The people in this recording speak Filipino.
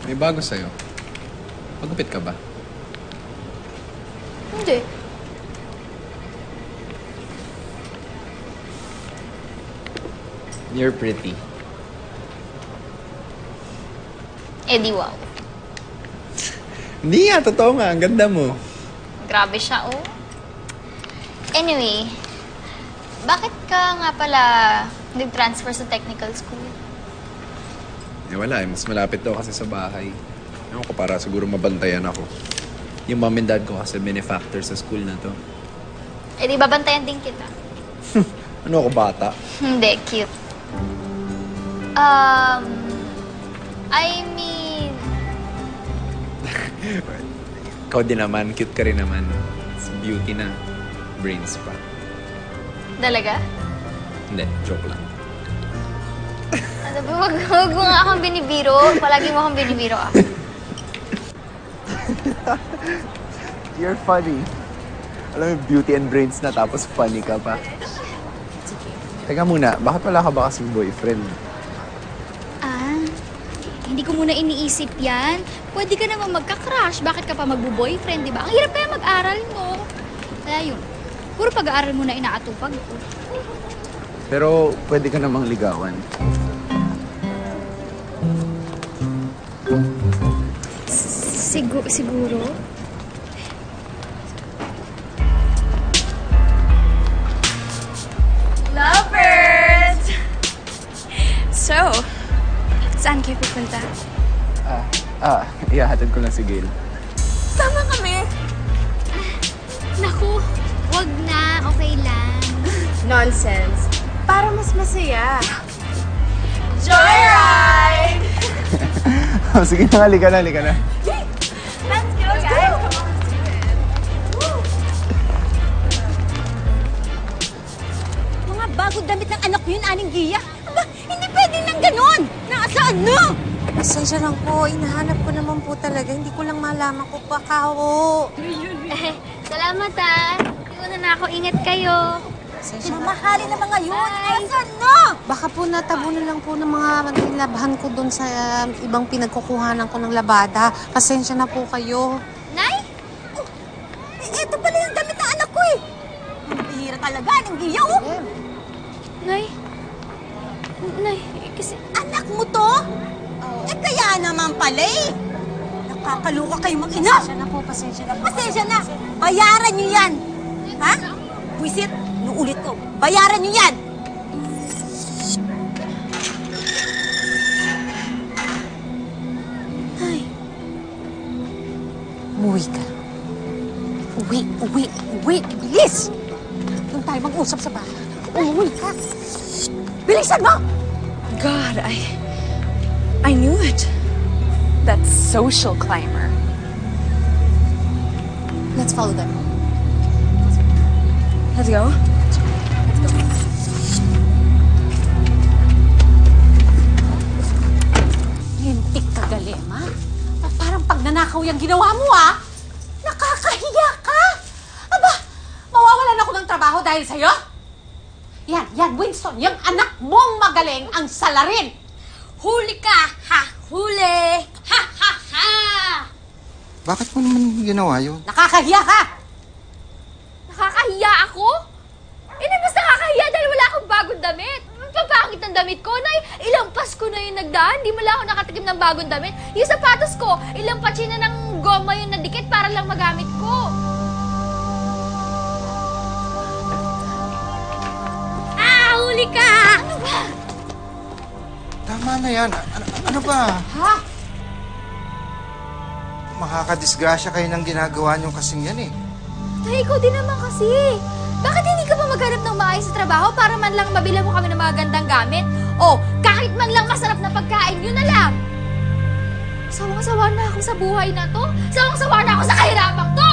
May bago sa'yo. Magupit ka ba? Hindi. You're pretty. Eh di wow. Hindi nga, totoo nga. Ang ganda mo. Grabe siya, oh. Anyway, bakit ka nga pala nag-transfer sa technical school? Eh wala eh. Mas malapit daw kasi sa bahay. Ewan ko, para siguro mabantayan ako. Yung mom and dad ko kasi benefactor sa school na to. Eh di babantayan din kita. Ano ako, bata? Hindi, cute. I mean... Ikaw din naman. Cute ka rin naman. It's beauty na. Brains pa. Talaga? Hindi, joke lang. Ano ba, wag mo nga akong binibiro. Palagi mo akong binibiro ah. You're funny. Alam mo, beauty and brains na tapos funny ka pa. Teka muna, bakit wala ka ba kasing boyfriend? Hindi ko muna iniisip yan. Pwede ka naman magka-crush. Bakit ka pa magbo-boyfriend, di ba? Ang hirap kaya mag-aral mo. Kaya yun, puro pag-aaral mo na inaatupag ko. Pero pwede ka namang ligawan. Siguro? Lovers! So, saan kayo pupunta? Ihahatid ko lang si Gail. Sama kami! Naku, wag na. Okay lang. Nonsense. Para mas masaya. Joyride! Sige na, halika na. Let's go, guys! Mga bagong damit ng anak ko yun, Aling Gia. Aba, hindi pwedeng nang ganon. Nasaan na? Pasensya lang po. Inahanap ko naman po talaga. Hindi ko lang malaman kung baka ho. Salamat ah. Iwan na ako. Ingat kayo. Pasensya na. Mamahalin na mga yun. Nasaan na? Baka po natabunan lang po ng mga nilabahan ko doon sa ibang pinagkukuhanan ko ng labada. Pasensya na po kayo. Nay? Ito pala yung damit ng anak ko eh. Ang bihira talaga, Aling Gia, oh. Nay? Nay, kasi... Anak mo to? Eh, kaya naman pala eh. Nakakaluka kayo mag-ina. Pasensya na po, pasensya na po. Pasensya na. Bayaran nyo yan. Ha? Buisit, nuulit ko. Bayaran nyo yan. Umuwi ka. Uwi. Bilis! Doon tayo mag-usap sa bahay. Umuwi ka. Bilisan mo! God, I knew it. That social climber. Let's follow them. Let's go. Lintik ka, Galema. Parang pagnanakaw yung ginawa mo, ah. Nakakahiya ka. Aba, mawawalan ako ng trabaho dahil sa'yo? Yan, Winston, yung anak mong magaling ang salarin. Huli ka! Ha! Huli! Ha! Ha! Ha! Bakit mo naman ginawa yun? Nakakahiya ka. Nakakahiya ako? Eh, mas nakakahiya dahil wala akong bagong damit. Ang papangit ng damit ko, Nay. Ilang Pasko na yung nagdaan, di mo lang ako nakatikim ng bagong damit. Yung sapatos ko, ilang patsi na ng goma yung nadikit para lang magamit ko. Huli ka! Ano ba? Tama na yan. Ano ba? Ha? Makakadisgrasya kayo ng ginagawa niyo kasing yan eh. Tay, ikaw din naman kasi. Bakit hindi ka pa maghanap ng maayos sa trabaho para man lang mabilang mo kami ng mga gandang gamit? O, kahit man lang masarap na pagkain, yun na lang. Sawang-sawa na ako sa buhay na to. Sawang-sawa na ako sa kahirapang to!